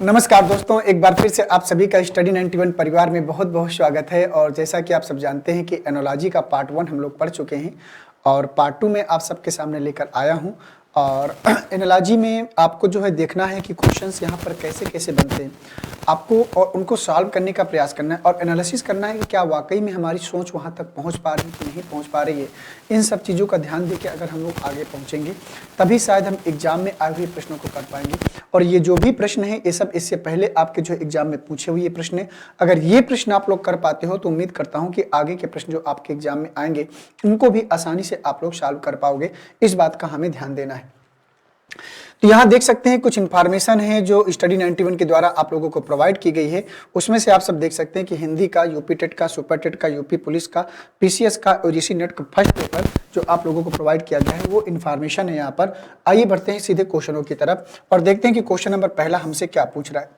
नमस्कार दोस्तों, एक बार फिर से आप सभी का स्टडी 91 परिवार में बहुत बहुत स्वागत है। और जैसा कि आप सब जानते हैं कि एनोलॉजी का पार्ट 1 हम लोग पढ़ चुके हैं और पार्ट 2 में आप सबके सामने लेकर आया हूं। और एनोलॉजी में आपको जो है देखना है कि क्वेश्चंस यहाँ पर कैसे कैसे बनते हैं आपको, और उनको सॉल्व करने का प्रयास करना है और एनालिसिस करना है कि क्या वाकई में हमारी सोच वहाँ तक पहुँच पा रही है कि नहीं पहुँच पा रही है। इन सब चीज़ों का ध्यान देकर अगर हम लोग आगे पहुँचेंगे तभी शायद हम एग्जाम में आए हुए प्रश्नों को कर पाएंगे। और ये जो भी प्रश्न है ये सब इससे पहले आपके जो एग्जाम में पूछे हुए प्रश्न है, अगर ये प्रश्न आप लोग कर पाते हो तो उम्मीद करता हूँ कि आगे के प्रश्न जो आपके एग्जाम में आएंगे उनको भी आसानी से आप लोग सॉल्व कर पाओगे। इस बात का हमें ध्यान देना है। तो यहाँ देख सकते हैं कुछ इन्फॉर्मेशन है जो स्टडी 91 के द्वारा आप लोगों को प्रोवाइड की गई है। उसमें से आप सब देख सकते हैं कि हिंदी का, यूपी टेट का, सुपर टेट का, यूपी पुलिस का, पीसीएस का, ओजीसी नेट का फर्स्ट पेपर जो आप लोगों को प्रोवाइड किया गया है वो इन्फॉर्मेशन है यहाँ पर। आइए बढ़ते हैं सीधे क्वेश्चनों की तरफ और देखते हैं कि क्वेश्चन नंबर पहला हमसे क्या पूछ रहा है।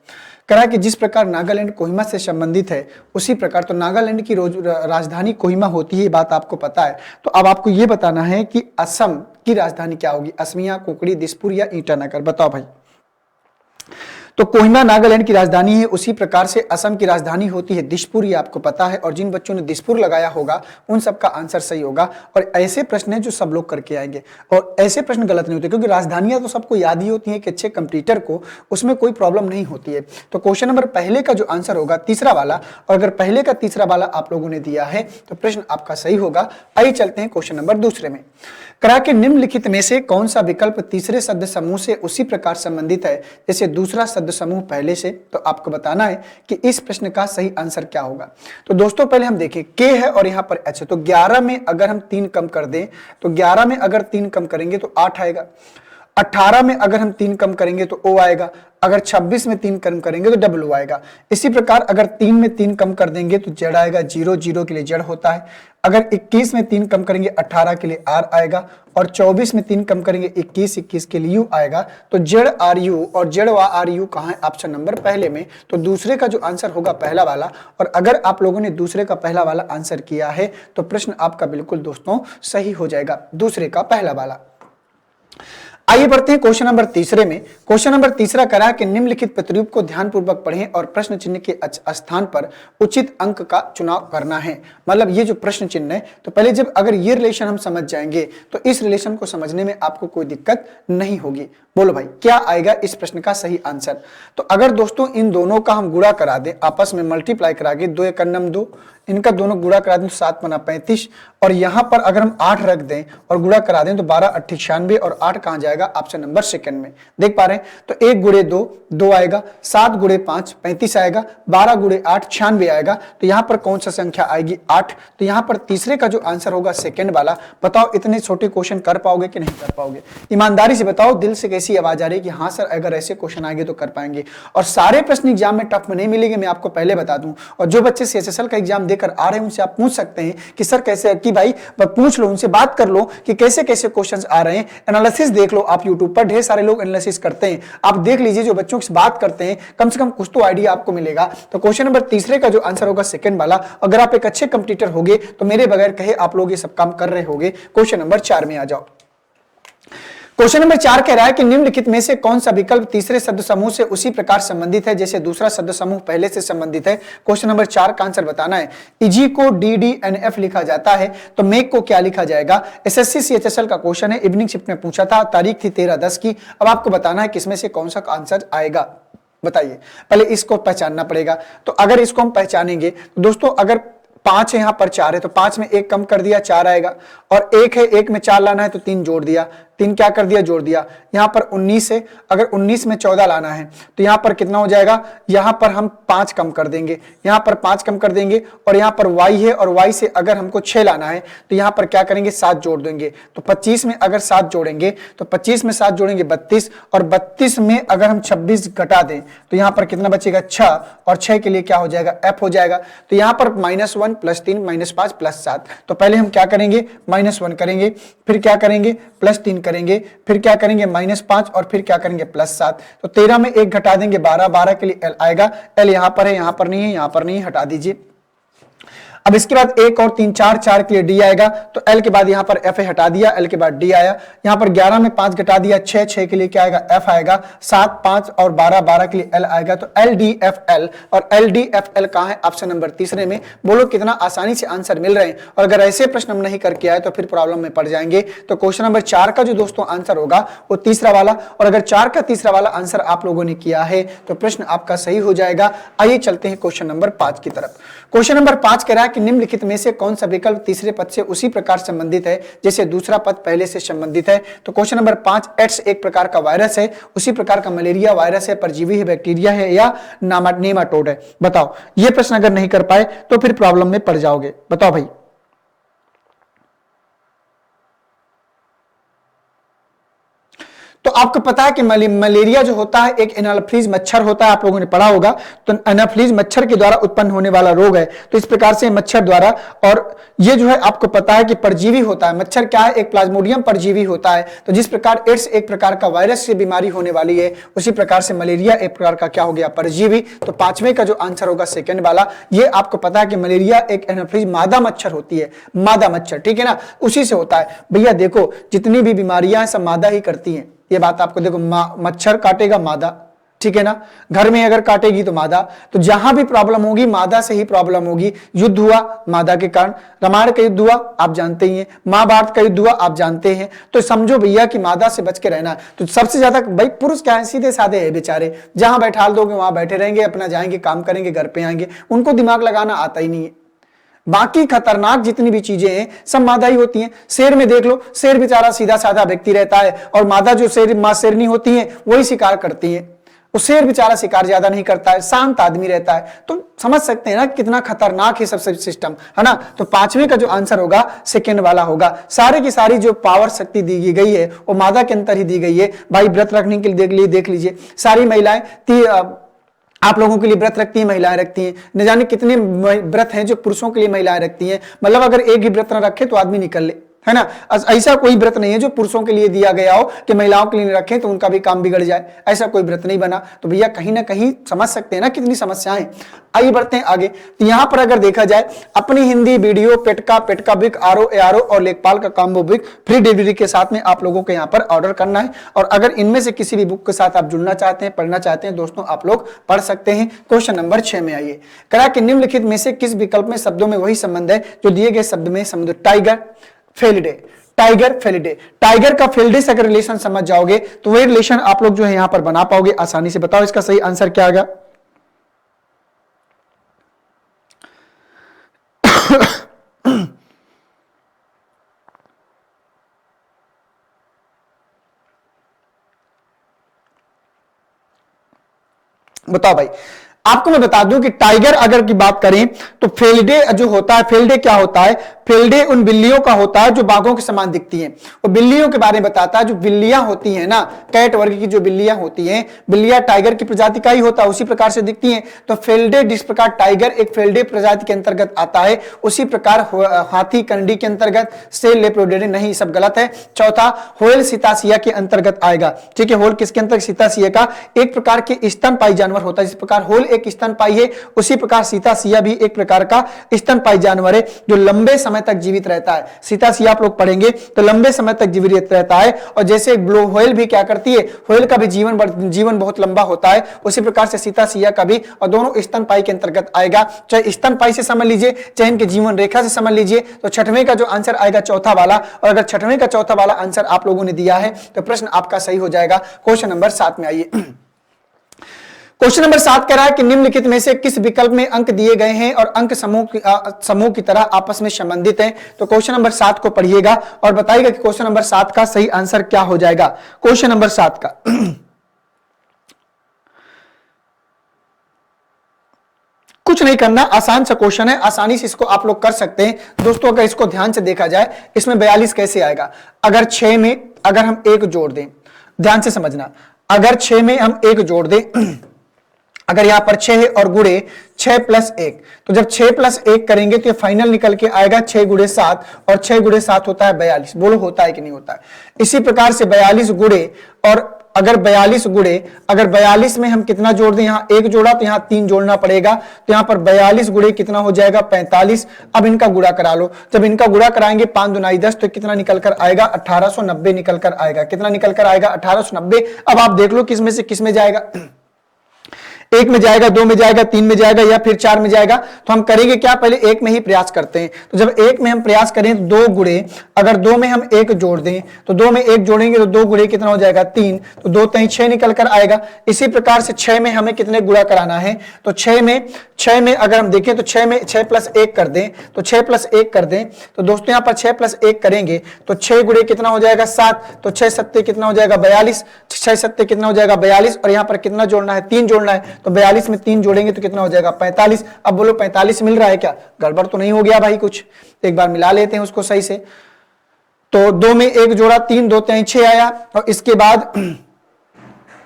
कह रहा है कि जिस प्रकार नागालैंड कोहिमा से संबंधित है उसी प्रकार, तो नागालैंड की राजधानी कोहिमा होती है, ये बात आपको पता है। तो अब आपको ये बताना है कि असम की राजधानी क्या होगी, असमिया, कुकड़ी, दिसपुर या ईटानगर। बताओ भाई। तो कोहिमा नागालैंड की राजधानी है, उसी प्रकार से असम की राजधानी होती है दिसपुर, ये आपको पता है। और जिन बच्चों ने दिसपुर लगाया होगा उन सबका आंसर सही होगा। और ऐसे प्रश्न हैं जो सब लोग करके आएंगे और ऐसे प्रश्न गलत नहीं होते, क्योंकि राजधानियां तो सबको याद ही होती हैं कि अच्छे कंप्यूटर को उसमें कोई प्रॉब्लम नहीं होती है। तो क्वेश्चन नंबर पहले का जो आंसर होगा तीसरा वाला, और अगर पहले का तीसरा वाला आप लोगों ने दिया है तो प्रश्न आपका सही होगा। आइए चलते हैं क्वेश्चन नंबर दूसरे में। करा के निम्नलिखित में से कौन सा विकल्प तीसरे शब्द समूह से उसी प्रकार संबंधित है जैसे दूसरा शब्द समूह पहले से। तो आपको बताना है कि इस प्रश्न का सही आंसर क्या होगा। तो दोस्तों पहले हम देखें, के है और यहां पर एच है। तो 11 में अगर हम 3 कम कर दें, तो 11 में अगर 3 कम करेंगे तो 8 आएगा। 18 में अगर हम 3 कम करेंगे तो ओ आएगा। अगर 26 में 3 कम करेंगे तो डब्ल्यू आएगा। इसी प्रकार अगर 3 में 3 कम कर देंगे तो जेड आएगा, 0 0 के लिए जेड होता है। अगर 21 में 3 कम करेंगे 18 के लिए आर आएगा। और 24 में 3 कम करेंगे 21 के लिए यू आएगा। तो जेड आर यू, और जेड व आर यू कहाँ है, ऑप्शन नंबर पहले में। तो दूसरे का जो आंसर होगा पहला वाला। और अगर आप लोगों ने दूसरे का पहला वाला आंसर किया है तो प्रश्न आपका बिल्कुल दोस्तों सही हो जाएगा, दूसरे का पहला वाला। आइए बढ़ते हैं क्वेश्चन नंबर तीसरे में। क्वेश्चन नंबर तीसरा करा कि निम्नलिखित प्रतिरूप को ध्यानपूर्वक पढ़ें और प्रश्न चिन्ह के स्थान पर उचित अंक का चुनाव करना है। मतलब ये जो प्रश्न चिन्ह है, तो पहले जब अगर ये रिलेशन हम समझ जाएंगे तो इस रिलेशन को समझने में आपको कोई दिक्कत नहीं होगी। बोलो भाई क्या आएगा इस प्रश्न का सही आंसर। तो अगर दोस्तों इन दोनों का हम गुणा करा दें, आपस में मल्टीप्लाई करा के, 2 एकम 2, इनका दोनों गुणा करा दें तो 7 पना 35, और यहां पर अगर हम 8 रख दें और गुणा करा दें तो 12 8 96, और 8 कहां जाएगा, ऑप्शन नंबर सेकंड में। देख पा रहे हैं। तो 1 गुणे 2 2 आएगा, 7 गुणे 5 35 आएगा, 12 गुणे 8 96 आएगा। तो यहां पर कौन सा संख्या आएगी, 8। तो यहां पर तीसरे का जो आंसर होगा सेकंड वाला। बताओ इतने छोटे क्वेश्चन कर पाओगे कि नहीं कर पाओगे, ईमानदारी से बताओ। दिल से कैसी आवाज आ रही है कि हाँ सर अगर ऐसे क्वेश्चन आएंगे तो कर पाएंगे। और सारे प्रश्न एग्जाम में टफ में नहीं मिलेंगे, मैं आपको पहले बता दूं। और जो बच्चे सीएचएसएल का एग्जाम देकर आ रहे हैं उनसे आप पूछ सकते हैं कि सर कैसे, कि भाई पूछ लो, उनसे बात कर लो कि कैसे कैसे क्वेश्चंस आ रहे हैं। एनालिसिस देख लो आप, यूट्यूब पर ढेर सारे लोग एनालिसिस करते हैं, आप देख लीजिए जो बच्चों से बात करते हैं, कम से कम कुछ तो आइडिया आपको मिलेगा। तो क्वेश्चन नंबर तीसरे का जो आंसर होगा सेकंड वाला। अगर आप एक अच्छे कंप्यूटर होगे तो मेरे बगैर कहे आप लोग ये सब काम कर रहे होगे। क्वेश्चन नंबर 4 में आ जाओ। क्वेश्चन नंबर 4 कह रहा है कि निम्नलिखित में से कौन सा विकल्प तीसरे शब्द समूह से उसी प्रकार संबंधित है जैसे दूसरा शब्द समूह पहले से संबंधित है। क्वेश्चन नंबर 4 का आंसर बताना है। इजी को DDNF लिखा जाता है तो मेक को क्या लिखा जाएगा। एसएससी सीएचएसएल का क्वेश्चन है, इवनिंग शिफ्ट में पूछा था, तारीख थी 13/10 की। अब आपको बताना है किसमें से कौन सा आंसर आएगा। बताइए, पहले इसको पहचानना पड़ेगा। तो अगर इसको हम पहचानेंगे तो दोस्तों अगर 5 है यहां पर 4 है तो 5 में 1 कम कर दिया 4 आएगा। और 1 है, 1 में 4 लाना है तो 3 जोड़ दिया, 3 क्या कर दिया, जोड़ दिया। यहां पर 19 है, अगर 19 में 14 लाना है तो यहां पर कितना हो जाएगा, यहां पर हम 5 कम कर देंगे, यहां पर 5 कम कर देंगे। और यहां पर y है और y से अगर हमको 6 लाना है तो यहां पर क्या करेंगे, 7 जोड़ देंगे। तो 25 में अगर 7 जोड़ेंगे तो 25 में 7 जोड़ेंगे 32, और 32 में अगर हम 26 घटा दें तो यहां पर कितना बचेगा, 6, और 6 के लिए क्या हो जाएगा, f हो जाएगा। तो यहां पर -1 +3 -5 +7। तो पहले हम क्या करेंगे, -1 करेंगे, फिर क्या करेंगे, +3 करेंगे, फिर क्या करेंगे, -5, और फिर क्या करेंगे, +7। तो 13 में 1 घटा देंगे 12, 12 के लिए l आएगा। l यहां पर है, यहां पर नहीं है, यहां पर नहीं, हटा दीजिए। अब इसके बाद 1 और 3 4 4 के लिए डी आएगा, तो एल के बाद यहां पर एफ हटा दिया, एल के बाद डी आया। यहां पर 11 में 5 घटा दिया, 6 6 के लिए क्या आएगा, एफ आएगा। 7 5 और 12 12 के लिए एल आएगा। तो एल डी एफ एल, और एल डी एफ एल कहां है, ऑप्शन नंबर तीसरे में। बोलो कितना आसानी से आंसर मिल रहे हैं। और अगर ऐसे प्रश्न हम नहीं करके आए तो फिर प्रॉब्लम में पड़ जाएंगे। तो क्वेश्चन नंबर 4 का जो दोस्तों आंसर होगा वो तीसरा वाला, और अगर 4 का तीसरा वाला आंसर आप लोगों ने किया है तो प्रश्न आपका सही हो जाएगा। आइए चलते हैं क्वेश्चन नंबर 5 की तरफ। क्वेश्चन नंबर 5 कह रहा है कि निम्नलिखित में से कौन सा विकल्प तीसरे पद से उसी प्रकार संबंधित है जैसे दूसरा पद पहले से संबंधित है। तो क्वेश्चन नंबर 5, एड्स एक प्रकार का वायरस है, उसी प्रकार का मलेरिया वायरस है, परजीवी है, बैक्टीरिया है या नेमाटोड है। बताओ, यह प्रश्न अगर नहीं कर पाए तो फिर प्रॉब्लम में पड़ जाओगे। बताओ भाई। तो आपको पता है कि मलेरिया जो होता है एक एनाफिलीज मच्छर होता है, आप लोगों ने पढ़ा होगा। तो एनाफिलीज मच्छर के द्वारा उत्पन्न होने वाला रोग है। तो इस प्रकार से मच्छर द्वारा, और ये जो है आपको पता है कि परजीवी होता है। मच्छर क्या है, एक प्लाज्मोडियम परजीवी होता है। तो जिस प्रकार एड्स एक प्रकार का वायरस से बीमारी होने वाली है, उसी प्रकार से मलेरिया एक प्रकार का क्या हो गया, परजीवी। तो 5वें का जो आंसर होगा सेकंड वाला। ये आपको पता है कि मलेरिया एक एनाफिलीज मादा मच्छर होती है, मादा मच्छर, ठीक है ना, उसी से होता है। भैया देखो जितनी भी बीमारियां सब मादा ही करती हैं, ये बात आपको देखो, मच्छर काटेगा मादा, ठीक है ना, घर में अगर काटेगी तो मादा। तो जहां भी प्रॉब्लम होगी मादा से ही प्रॉब्लम होगी। युद्ध हुआ मादा के कारण, रामायण का युद्ध हुआ आप जानते ही हैं, महाभारत का युद्ध हुआ आप जानते हैं। तो समझो भैया कि मादा से बच के रहना। तो सबसे ज्यादा भाई पुरुष क्या है, सीधे साधे है बेचारे, जहां बैठा दोगे वहां बैठे रहेंगे, अपना जाएंगे काम करेंगे, घर पे आएंगे, उनको दिमाग लगाना आता ही नहीं है। बाकी खतरनाक जितनी भी चीजें हैं सब मादा ही होती हैं। शेर में देख लो, शेर बेचारा सीधा साधा व्यक्ति रहता है, और मादा जो शेरनी होती है वही शिकार करती है। वो शेर बेचारा शिकार ज्यादा नहीं करता है, शांत आदमी रहता है। तो समझ सकते हैं ना कितना खतरनाक है सबसे सिस्टम, है ना। तो 5वें का जो आंसर होगा सेकंड वाला होगा। सारे की सारी जो पावर शक्ति दी गई है वो मादा के अंतर ही दी गई है। भाई व्रत रखने के लिए देख लीजिए, सारी महिलाएं आप लोगों के लिए व्रत रखती हैं, महिलाएं रखती हैं। न जाने कितने व्रत हैं जो पुरुषों के लिए महिलाएं रखती हैं। मतलब अगर एक ही व्रत न रखे तो आदमी निकल ले, है ना। ऐसा कोई व्रत नहीं है जो पुरुषों के लिए दिया गया हो कि महिलाओं के लिए नहीं रखें तो उनका भी काम बिगड़ जाए, ऐसा कोई व्रत नहीं बना। तो भैया कहीं ना कहीं समझ सकते हैं ना कितनी समस्याएं। आइए बढ़ते हैं आगे। तो यहां पर अगर देखा जाए, अपनी हिंदी वीडियो पेटका बिक आरो एआरओ और लेखपाल का कॉम्बो बिक फ्री डिलीवरी के साथ में आप लोगों को यहां पर ऑर्डर करना है। और अगर इनमें से किसी भी बुक के साथ आप जुड़ना चाहते हैं, पढ़ना चाहते हैं दोस्तों, आप लोग पढ़ सकते हैं। क्वेश्चन नंबर 6 में आइए। करा कि निम्नलिखित में से किस विकल्प में शब्दों में वही संबंध है जो दिए गए शब्द में संबंध। Tiger Felidae, tiger Felidae, tiger का फेलिडे से अगर रिलेशन समझ जाओगे तो वही रिलेशन आप लोग जो है यहां पर बना पाओगे आसानी से। बताओ इसका सही आंसर क्या आएगा। बताओ भाई, आपको मैं बता दूं कि टाइगर अगर की बात करें तो फेलिडे जो होता है, फेलिडे क्या होता है, फेलिडे उन बिल्लियों का होता है जो बाघों के समान दिखती हैं। वो बिल्लियों के बारे में बताता है, जो बिल्लियां होती हैं ना, कैट वर्ग की जो बिल्लियां होती हैं, बिल्लियां टाइगर की प्रजाति का ही होता है, उसी प्रकार से दिखती हैं। तो फेलिडे जिस प्रकार टाइगर एक फेलिडे प्रजाति के अंतर्गत आता है, उसी प्रकार हाथी कंडी के अंतर्गत, सेल लेप्रोडेरे नहीं, सब गलत है। चौथा, होयल सीतासिया के अंतर्गत आएगा, ठीक है। होल किसके अंतर्गत, सीतासिया का एक प्रकार के स्तनपायी जानवर होता है। जिस प्रकार होल एक स्तनपायी है, उसी प्रकार सीतासिया भी एक प्रकार का स्तनपायी जानवर है जो लंबे समय तक जीवित रहता है। सीतासिया आप लोग पढ़ेंगे तो लंबे समय तक जीवित रहता है। और जैसे ब्लो व्हेल भी क्या करती है, व्हेल का भी जीवन बहुत लंबा होता है, उसी प्रकार से सीतासिया का भी, और दोनों स्तनपायी के अंतर्गत आएगा। चाहे स्तनपायी से समझ लीजिए, चाहे इनके जीवन रेखा से समझ लीजिए। तो 6वें का जो आंसर आएगा चौथा वाला। और अगर 6वें का चौथा वाला आंसर आप लोगों ने दिया है तो प्रश्न आपका सही हो जाएगा। क्वेश्चन नंबर 7 में आइए। क्वेश्चन नंबर 7 कह रहा है कि निम्नलिखित में से किस विकल्प में अंक दिए गए हैं और अंक समूह की तरह आपस में संबंधित हैं। तो क्वेश्चन नंबर 7 को पढ़िएगा और बताइएगा कि क्वेश्चन नंबर 7 का सही आंसर क्या हो जाएगा। क्वेश्चन नंबर 7 का कुछ नहीं करना, आसान सा क्वेश्चन है, आसानी से इसको आप लोग कर सकते हैं दोस्तों। अगर इसको ध्यान से देखा जाए, इसमें 42 कैसे आएगा। अगर 6 में अगर हम 1 जोड़ दें, ध्यान से समझना, अगर 6 में हम 1 जोड़ दें, अगर यहां पर 6 है और गुणे 6 + 1, तो जब 6 + 1 करेंगे तो ये फाइनल निकल के आएगा 6 × 7, और 6 × 7 होता है 42। बोलो होता है कि नहीं होता है। इसी प्रकार से 42 गुणे और अगर 42 में हम कितना जोड़ दें, यहां 1 जोड़ा तो यहां 3 जोड़ना पड़ेगा, तो यहां पर 42 गुणे कितना हो जाएगा 45। अब इनका गुणा करा लो, जब इनका गुणा कराएंगे 5 दूनी 10 तो कितना निकल कर आएगा 1890 निकल कर आएगा। कितना निकल कर आएगा 1890। अब आप देख लो किसमें से किसमें जाएगा, 1 में जाएगा, 2 में जाएगा, 3 में जाएगा या फिर 4 में जाएगा। तो हम करेंगे क्या, पहले 1 में ही प्रयास करते हैं। तो जब 1 में हम प्रयास करें तो 2 गुणे, अगर 2 में हम 1 जोड़ दें तो 2 में 1 जोड़ेंगे तो 2 गुणे कितना हो जाएगा 3, तो 2 3 6 निकल कर आएगा। इसी प्रकार से 6 में हमें कितने गुणा कराना है, तो 6 में अगर हम देखें तो 6 में 6 प्लस 1 कर दें, तो 6 प्लस 1 कर दें, तो दोस्तों यहां पर 6 प्लस 1 करेंगे तो 6 गुणे कितना हो जाएगा 7, तो 6 सत्ते कितना हो जाएगा 42, 6 सत्ते कितना हो जाएगा 42, और यहां पर कितना जोड़ना है 3 जोड़ना है, तो 42 में 3 जोड़ेंगे तो कितना हो जाएगा 45। अब बोलो 45 मिल रहा है क्या, गड़बड़ तो नहीं हो गया भाई कुछ, एक बार मिला लेते हैं उसको सही से। तो 2 में 1 जोड़ा 3, 2 3 6 आया, और इसके बाद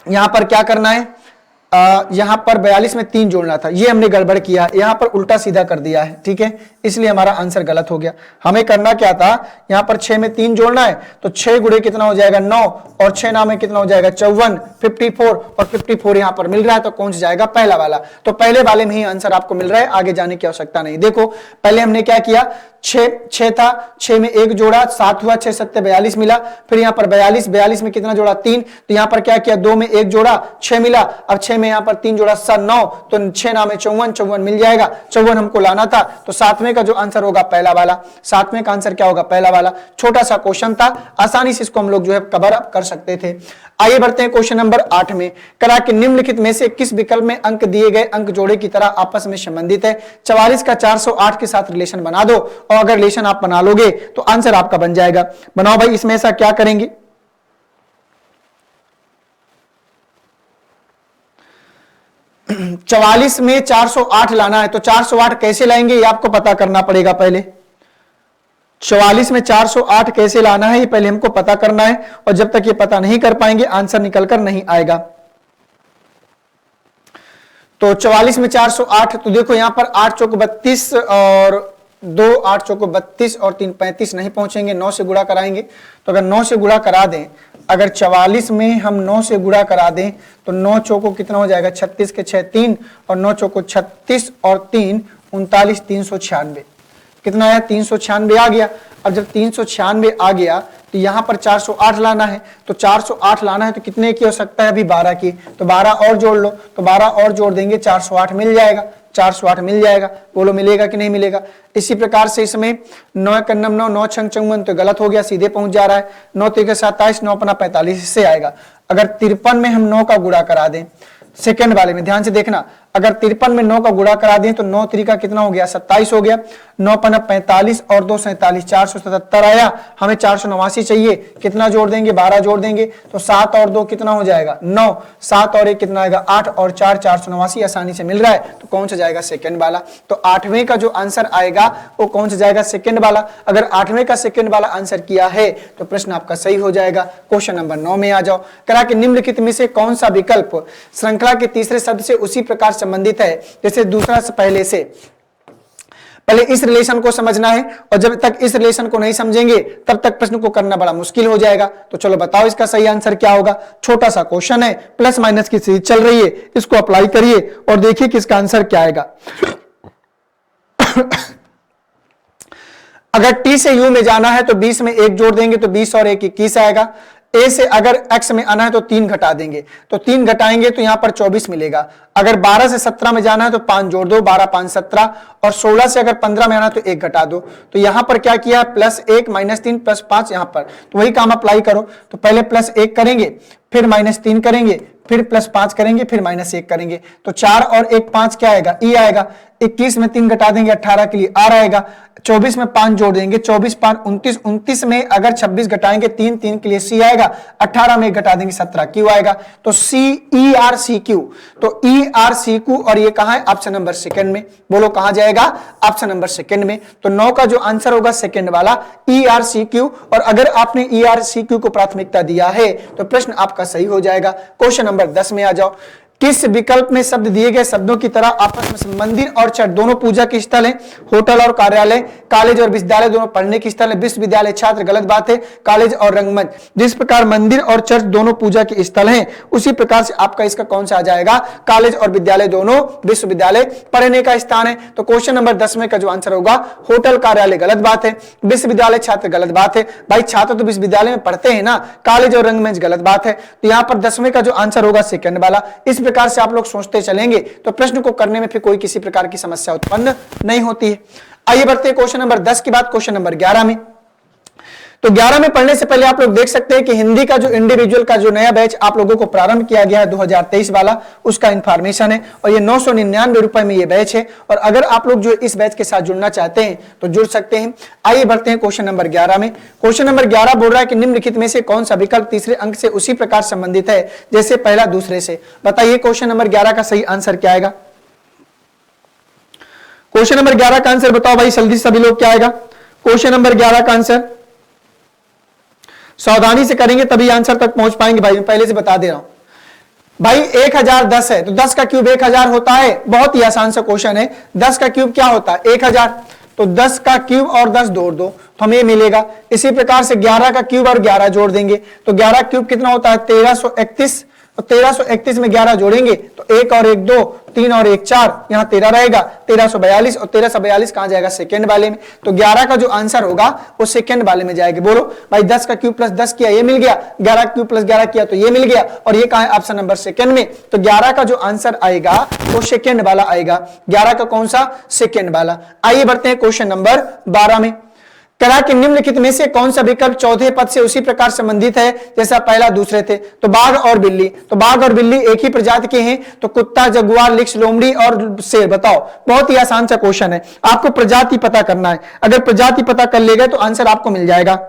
यहां पर क्या करना है, यहां पर 42 में 3 जोड़ना था, ये हमने गड़बड़ किया, यहां पर उल्टा सीधा कर दिया है, ठीक है, इसलिए हमारा आंसर गलत हो गया। हमें करना क्या था, यहां पर 6 में 3 जोड़ना है, तो 6 गुणे कितना हो जाएगा 9, और 6 9 में कितना हो जाएगा 54, 54, और 54 यहां पर मिल रहा है, तो कौन सा जाएगा पहला वाला। तो पहले वाले में ही आंसर आपको मिल रहा है, आगे जाने की आवश्यकता नहीं। देखो पहले हमने क्या किया, 6 था, 6 में 1 जोड़ा 7 हुआ, 6 7 42 मिला, फिर यहां पर 42 में कितना जोड़ा 3, तो यहां पर क्या किया 2 में 1 जोड़ा 6 मिला, अब 6 में यहां पर 3 जोड़ा 7 9, तो 6 9 में 54 मिल जाएगा, 54 हमको लाना था, तो 7वें का जो आंसर होगा पहला वाला, 7वें का आंसर क्या होगा पहला वाला। छोटा सा क्वेश्चन था, आसानी से इसको हम लोग जो है कवर अप कर सकते थे। आइए बढ़ते हैं क्वेश्चन नंबर 8 में। करा कि निम्नलिखित में से किस विकल्प में अंक दिए गए अंक जोड़े की तरह आपस में संबंधित है। 44 का 408 के साथ रिलेशन बना दो, और अगर रिलेशन आप बना लोगे तो आंसर आपका बन जाएगा। बनाओ भाई, इसमें ऐसा क्या करेंगे, 44 में 408 लाना है, तो 408 कैसे लाएंगे ये आपको पता करना पड़ेगा। पहले 44 में 408 कैसे लाना है ये पहले हमको पता करना है, और जब तक ये पता नहीं कर पाएंगे आंसर निकलकर नहीं आएगा। तो 44 में 408, तो देखो यहां पर 8 चौक 32 और 2 8 चौक 32 और 3 35 नहीं पहुंचेंगे, 9 से गुणा कराएंगे। तो अगर 9 से गुणा करा दें, अगर 44 में हम 9 से गुणा करा दें तो 9 चौको कितना हो जाएगा 36 के 6 3, और 9 चौको 36 और 3 39, 396 कितना आया 396 आ गया। अब जब 396 आ गया तो यहां पर 408 लाना है, तो 408 लाना है तो कितने की हो सकता है अभी 12 की, तो 12 और जोड़ लो, तो 12 और जोड़ देंगे 408 मिल जाएगा, 408 मिल जाएगा। बोलो मिलेगा कि नहीं मिलेगा। इसी प्रकार से इसमें 9 1 9 9 6 54 तो गलत हो गया, सीधे पहुंच जा रहा है। 9 3 27, 9 5 45 से आएगा। अगर 53 में हम 9 का गुणा करा दें, सेकंड वाले में ध्यान से देखना, अगर 53 में 9 का गुणा करा दें तो 9 3 का कितना हो गया 27 हो गया, 9 5 45 और 2 47, 477 आया। हमें 489 चाहिए, कितना जोड़ देंगे 12 जोड़ देंगे, तो 7 और 2 कितना हो जाएगा 9, 7 और 1 कितना आएगा 8 और 4 489 आसानी से मिल रहा है। तो कौन सा जाएगा सेकंड वाला। तो 8वें का जो आंसर आएगा वो कौन सा जाएगा सेकंड वाला। अगर 8वें का सेकंड वाला आंसर किया है तो प्रश्न आपका सही हो जाएगा। क्वेश्चन नंबर 9 में आ जाओ। करा कि निम्नलिखित में से कौन सा विकल्प श्रृंखला के तीसरे शब्द से उसी प्रकार संबंधित है जैसे दूसरा से पहले से। पहले इस रिलेशन को समझना है, और जब तक इस रिलेशन को नहीं समझेंगे तब तक प्रश्न को करना बड़ा मुश्किल हो जाएगा। तो चलो बताओ इसका सही आंसर क्या होगा। छोटा सा क्वेश्चन है, प्लस माइनस की सीरीज चल रही है, इसको अप्लाई करिए और देखिए कि इसका आंसर क्या आएगा। अगर t से u में जाना है तो 20 में 1 जोड़ देंगे तो 20 और 1 21 आएगा। a से अगर x में आना है तो 3 घटा देंगे, तो 3 घटाएंगे तो यहां पर 24 मिलेगा। अगर 12 से 17 में जाना है तो 5 जोड़ दो, 12 5 17, और 16 से अगर 15 में आना है तो 1 घटा दो। तो यहां पर क्या किया +1 -3 +5 यहां पर, तो वही काम अप्लाई करो। तो पहले +1 करेंगे, फिर -3 करेंगे, फिर +5 करेंगे, फिर -1 करेंगे। तो 4 और 1 5 क्या आएगा ई आएगा। 21 में 3 घटा देंगे 18 के लिए आर आएगा। 24 में 5 जोड़ देंगे, 24 5 29, 29 में अगर 26 घटाएंगे 3 3 के लिए सी आएगा। 18 में घटा देंगे 17 क्यू आएगा। तो सी ई आर सी क्यू, तो ई आर सी क्यू, और ये कहां है ऑप्शन नंबर सेकंड में। बोलो कहां जाएगा ऑप्शन नंबर सेकंड में। तो 9 का जो आंसर होगा सेकंड वाला ई आर सी क्यू। और अगर आपने ई आर सी क्यू को प्राथमिकता दिया है तो प्रश्न आपका सही हो जाएगा। क्वेश्चन नंबर 10 में आ जाओ। किस विकल्प में शब्द दिए गए शब्दों की तरह आपस में मंदिर और चर्च दोनों पूजा के स्थल हैं, होटल और कार्यालय, कॉलेज और विश्वविद्यालय दोनों पढ़ने के स्थल है, विश्वविद्यालय छात्र गलत बात है, कॉलेज और रंगमंच। जिस प्रकार मंदिर और चर्च दोनों पूजा के स्थल हैं, उसी प्रकार से आपका इसका कौन सा आ जाएगा, कॉलेज और विद्यालय दोनों विश्वविद्यालय पढ़ने का स्थान है। तो क्वेश्चन नंबर 10 में का जो आंसर होगा होटल कार्यालय गलत बात है, विश्वविद्यालय छात्र गलत बात है। भाई छात्र तो विश्वविद्यालय में पढ़ते हैं ना, कॉलेज और रंगमंच गलत बात है। तो यहां पर 10वें का जो आंसर होगा सेकंड वाला। इस प्रकार से आप लोग सोचते चलेंगे तो प्रश्न को करने में फिर कोई किसी प्रकार की समस्या उत्पन्न नहीं होती है। आइए बढ़ते हैं क्वेश्चन नंबर 10 के बाद क्वेश्चन नंबर 11 में। तो 11 में पढ़ने से पहले आप लोग देख सकते हैं कि हिंदी का जो इंडिविजुअल का जो नया बैच आप लोगों को प्रारंभ किया गया है 2023 वाला, उसका इंफॉर्मेशन है और ये 999 रुपए में ये बैच है। और अगर आप लोग जो इस बैच के साथ जुड़ना चाहते हैं तो जुड़ सकते हैं। आइए बढ़ते हैं क्वेश्चन नंबर 11 में। क्वेश्चन नंबर 11 बोल रहा है कि निम्नलिखित में से कौन सा विकल्प तीसरे अंक से उसी प्रकार संबंधित है जैसे पहला दूसरे से। बताइए क्वेश्चन नंबर 11 का सही आंसर क्या आएगा। क्वेश्चन नंबर 11 का आंसर बताओ भाई, जल्दी सभी लोग क्या आएगा। क्वेश्चन नंबर 11 का आंसर सावधानी से करेंगे तभी आंसर तक पहुंच पाएंगे। भाई मैं पहले से बता दे रहा हूं भाई, 1010 है तो 10 का क्यूब 1000 होता है। बहुत ही आसान सा क्वेश्चन है। 10 का क्यूब क्या होता है 1000, तो 10 का क्यूब और 10 जोड़ दो तो हमें मिलेगा। इसी प्रकार से 11 का क्यूब और 11 जोड़ देंगे तो 11 क्यूब कितना होता है 1331, और 1331 में 11 जोड़ेंगे तो 1 और 1 2, 3 और 1 4, यहां 13 रहेगा, 1342 और 1342 कहां जाएगा सेकंड वाले में। तो 11 का जो आंसर होगा वो सेकंड वाले में जाएगा। बोलो भाई 10 का क्यूब प्लस 10 किया ये मिल गया, 11 क्यूब प्लस 11 किया तो ये मिल गया, और ये कहां है ऑप्शन नंबर सेकंड में। तो 11 का जो आंसर आएगा वो सेकंड वाला आएगा। 11 का कौन सा, सेकंड वाला। आइए बढ़ते हैं क्वेश्चन नंबर 12 में। कहा कि निम्नलिखित में से कौन सा विकल्प चौथे पद से उसी प्रकार संबंधित है जैसा पहला दूसरे थे। तो बाघ और बिल्ली, तो बाघ और बिल्ली एक ही प्रजाति के हैं। तो कुत्ता, जगुआर, लिक्स, लोमड़ी और शेर। बताओ, बहुत ही आसान सा क्वेश्चन है। आपको प्रजाति पता करना है। अगर प्रजाति पता कर ले गए तो आंसर आपको मिल जाएगा।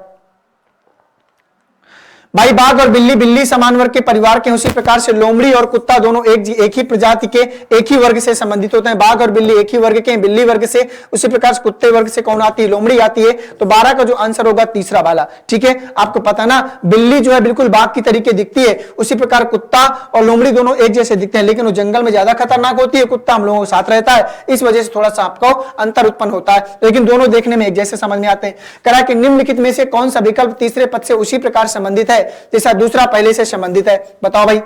भाई बाघ और बिल्ली, बिल्ली समान वर्ग के परिवार के, उसी प्रकार से लोमड़ी और कुत्ता दोनों एक ही प्रजाति के, एक ही वर्ग से संबंधित होते हैं। बाघ और बिल्ली एक ही वर्ग के हैं, बिल्ली वर्ग से। उसी प्रकार से कुत्ते वर्ग से कौन आती है, लोमड़ी आती है। तो 12 का जो आंसर होगा तीसरा वाला। ठीक है, आपको पता ना, बिल्ली जो है बिल्कुल बाघ की तरीके दिखती है, उसी प्रकार कुत्ता और लोमड़ी दोनों एक जैसे दिखते हैं, लेकिन वो जंगल में ज्यादा खतरनाक होती है, कुत्ता हम लोगों के साथ रहता है, इस वजह से थोड़ा सा आपको अंतर उत्पन्न होता है, लेकिन दोनों देखने में एक जैसे समझ में आते हैं। कहा कि निम्नलिखित में से कौन सा विकल्प तीसरे पद से उसी प्रकार संबंधित है जैसा दूसरा पहले से संबंधित है। बताओ भाई,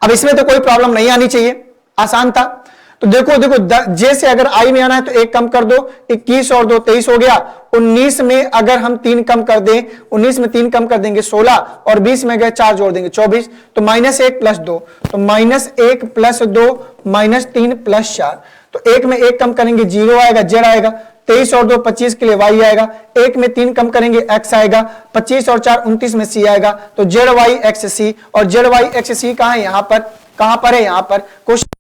अब इसमें तो कोई प्रॉब्लम नहीं आनी चाहिए, आसान था। तो देखो जैसे अगर आई में आना है तो एक कम कर दो, 21 और 2 23 हो गया। 19 में अगर हम 3 कम कर दें, 19 में 3 कम कर देंगे 16, और 20 में अगर 4 जोड़ देंगे 24। तो -1 + 2, तो -1 + 2 -3 + 4। तो 1 में 1 कम करेंगे 0 आएगा, जेड आएगा। 23 और 2 25 के लिए y आएगा। 1 में 3 कम करेंगे x आएगा। 25 और 4 29 में c आएगा। तो जेड वाई एक्स सी, और जेड वाई एक्स सी कहां है, यहां पर। कहां पर है, यहां पर। क्वेश्चन